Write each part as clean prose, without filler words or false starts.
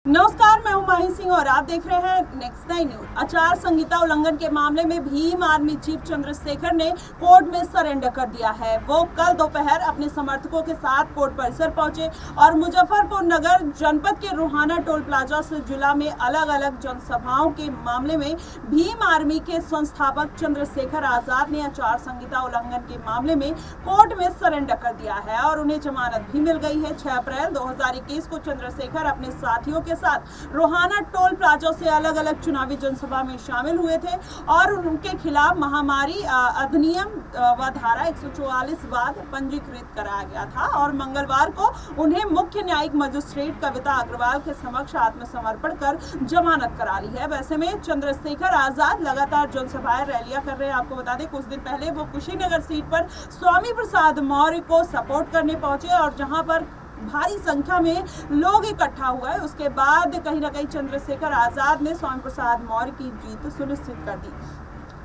नमस्कार, मैं हूं माही सिंह और आप देख रहे हैं नेक्स्ट 9 न्यूज। आचार संहिता उल्लंघन के मामले में भीम आर्मी चीफ चंद्रशेखर ने कोर्ट में सरेंडर कर दिया है। वो कल दोपहर अपने समर्थकों के साथ कोर्ट परिसर पहुंचे और मुजफ्फरपुर नगर जनपद के रोहाना टोल प्लाजा से जिला में अलग अलग जनसभाओं के मामले में भीम आर्मी के संस्थापक चंद्रशेखर आजाद ने आचार संहिता उल्लंघन के मामले में कोर्ट में सरेंडर कर दिया है और उन्हें जमानत भी मिल गई है। 6 अप्रैल 2021 को चंद्रशेखर अपने साथियों के साथ रोहाना टोल प्लाजा से अलग अलग चुनावी जनसभा में शामिल हुए थे और उनके खिलाफ महामारी अधिनियम व धारा 144 बाद पंजीकृत कराया गया था और मंगलवार को उन्हें मुख्य न्यायिक मजिस्ट्रेट कविता अग्रवाल के समक्ष आत्मसमर्पण कर जमानत करा ली है। वैसे में चंद्रशेखर आजाद लगातार जनसभाएं रैलियां कर रहे हैं। आपको बता दें, कुछ दिन पहले वो कुशीनगर सीट पर स्वामी प्रसाद मौर्य को सपोर्ट करने पहुंचे और जहां पर भारी संख्या में लोग इकट्ठा हुए। उसके बाद कहीं ना कहीं चंद्रशेखर आजाद ने स्वामी प्रसाद मौर्य की जीत सुनिश्चित कर दी।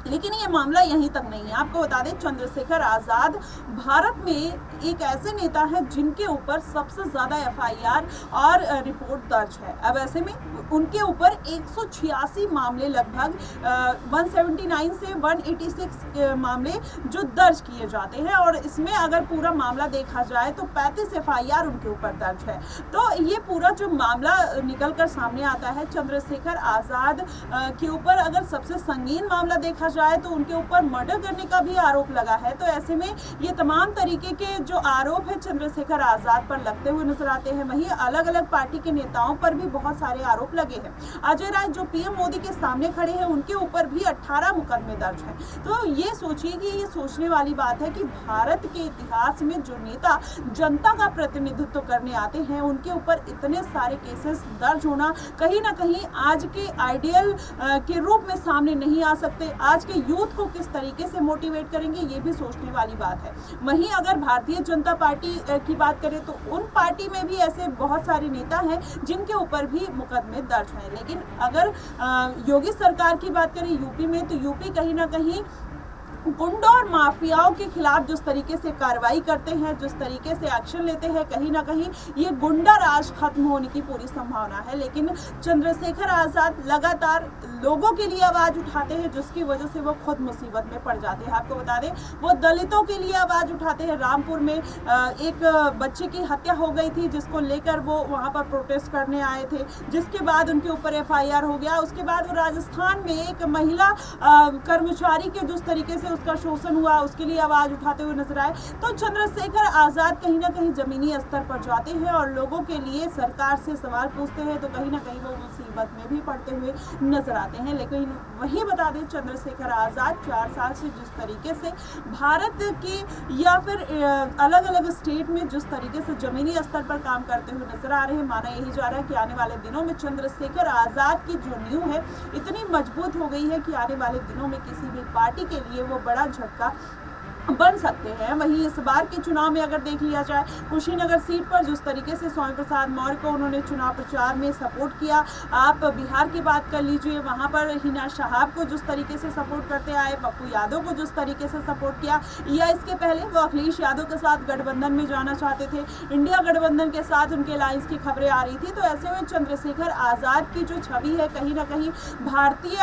लेकिन ये मामला यहीं तक नहीं है। आपको बता दें, चंद्रशेखर आजाद भारत में एक ऐसे नेता हैं जिनके ऊपर सबसे ज्यादा एफआईआर और रिपोर्ट दर्ज है। अब ऐसे में उनके ऊपर 186 मामले, लगभग 179 से 186 मामले जो दर्ज किए जाते हैं और इसमें अगर पूरा मामला देखा जाए तो 35 एफआईआर उनके ऊपर दर्ज है। तो ये पूरा जो मामला निकल कर सामने आता है, चंद्रशेखर आजाद के ऊपर अगर सबसे संगीन मामला देखा जाए तो उनके ऊपर मर्डर करने का भी आरोप लगा है। तो ऐसे में ये तमाम तरीके के जो आरोप है चंद्रशेखर आजाद पर लगते हुए नजर आते हैं। वहीं अलग अलग पार्टी के नेताओं पर भी बहुत सारे आरोप लगे हैं। अजय राय जो पीएम मोदी के सामने खड़े हैं, उनके ऊपर भी 18 मुकदमे दर्ज हैं। तो ये सोचिए कि ये सोचने वाली बात है कि भारत के इतिहास में जो नेता जनता का प्रतिनिधित्व करने आते हैं, उनके ऊपर इतने सारे केसेस दर्ज होना कहीं ना कहीं आज के आइडियल के रूप में सामने नहीं आ सकते। आज के यूथ को किस तरीके से मोटिवेट करेंगे, ये भी सोचने वाली बात है। वहीं अगर भारतीय जनता पार्टी की बात करें तो उन पार्टी में भी ऐसे बहुत सारे नेता हैं जिनके ऊपर भी मुकदमे दर्ज हैं। लेकिन अगर योगी सरकार की बात करें यूपी में, तो यूपी कहीं ना कहीं गुंडों और माफियाओं के खिलाफ जिस तरीके से कार्रवाई करते हैं, जिस तरीके से एक्शन लेते हैं, कहीं ना कहीं ये गुंडा राज खत्म होने की पूरी संभावना है। लेकिन चंद्रशेखर आजाद लगातार लोगों के लिए आवाज उठाते हैं, जिसकी वजह से वो खुद मुसीबत में पड़ जाते हैं। आपको बता दें, वो दलितों के लिए आवाज उठाते हैं। रामपुर में एक बच्चे की हत्या हो गई थी, जिसको लेकर वो वहाँ पर प्रोटेस्ट करने आए थे, जिसके बाद उनके ऊपर एफआईआर हो गया। उसके बाद वो राजस्थान में एक महिला कर्मचारी के जिस तरीके से उसका शोषण हुआ, उसके लिए आवाज उठाते हुए नजर आए। तो चंद्रशेखर आजाद कहीं ना कहीं जमीनी स्तर पर जाते हैं और लोगों के लिए सरकार से सवाल पूछते हैं, तो कहीं ना कहीं वो मुसीबत में भी पड़ते हुए नजर आते हैं। लेकिन वही बता दें, चंद्रशेखर आजाद 4 साल से जिस तरीके से भारत की या फिर अलग अलग स्टेट में जिस तरीके से जमीनी स्तर पर काम करते हुए नजर आ रहे हैं, माना यही जा रहा है कि आने वाले दिनों में चंद्रशेखर आजाद की जो नींव है इतनी मजबूत हो गई है कि आने वाले दिनों में किसी भी पार्टी के लिए वो बड़ा झटका बन सकते हैं। वहीं इस बार के चुनाव में अगर देख लिया जाए, कुशीनगर सीट पर जिस तरीके से स्वामी प्रसाद मौर्य को उन्होंने चुनाव प्रचार में सपोर्ट किया, आप बिहार की बात कर लीजिए, वहां पर हिना शहाब को जिस तरीके से सपोर्ट करते आए, पप्पू यादव को जिस तरीके से सपोर्ट किया, या इसके पहले वो अखिलेश यादव के साथ गठबंधन में जाना चाहते थे, इंडिया गठबंधन के साथ उनके अलायंस की खबरें आ रही थी। तो ऐसे में चंद्रशेखर आजाद की जो छवि है कहीं ना कहीं भारतीय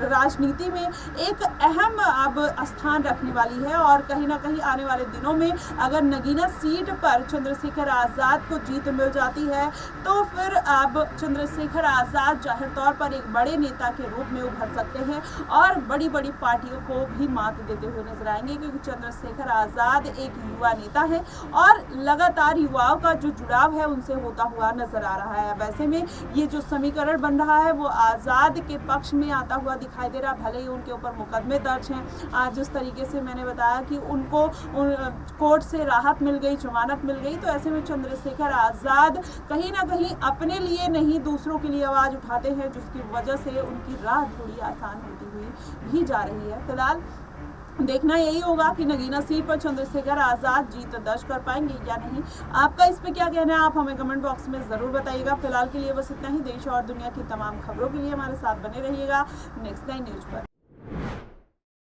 राजनीति में एक अहम अब स्थान रखने वाली है और कहीं ना कहीं आने वाले दिनों में अगर नगीना सीट पर चंद्रशेखर आजाद को जीत मिल जाती है, तो फिर अब चंद्रशेखर आजाद जाहिर तौर पर एक बड़े नेता के रूप में उभर सकते हैं और बड़ी बड़ी पार्टियों को भी मात देते हुए नजर आएंगे, क्योंकि चंद्रशेखर आजाद एक युवा नेता है और लगातार युवाओं का जो जुड़ाव है उनसे होता हुआ नजर आ रहा है। वैसे में ये जो समीकरण बन रहा है वो आजाद के पक्ष में आता हुआ दिखाई दे रहा, भले ही उनके ऊपर मुकदमे दर्ज हैं। आज जिस तरीके से मैंने बताया कि उनको कोर्ट से राहत मिल गई, जमानत मिल गई, तो ऐसे में चंद्रशेखर आजाद कहीं ना कहीं अपने लिए नहीं दूसरों के लिए आवाज उठाते हैं, जिसकी वजह से उनकी राह थोड़ी आसान होती हुई भी जा रही है। फिलहाल देखना यही होगा कि नगीना सीट पर चंद्रशेखर आजाद जीत दर्ज कर पाएंगे या नहीं। आपका इस पे क्या कहना है, आप हमें कमेंट बॉक्स में जरूर बताइएगा। फिलहाल के लिए बस इतना ही। देश और दुनिया की तमाम खबरों के लिए हमारे साथ बने रहिएगा नेक्स्ट 9 न्यूज पर।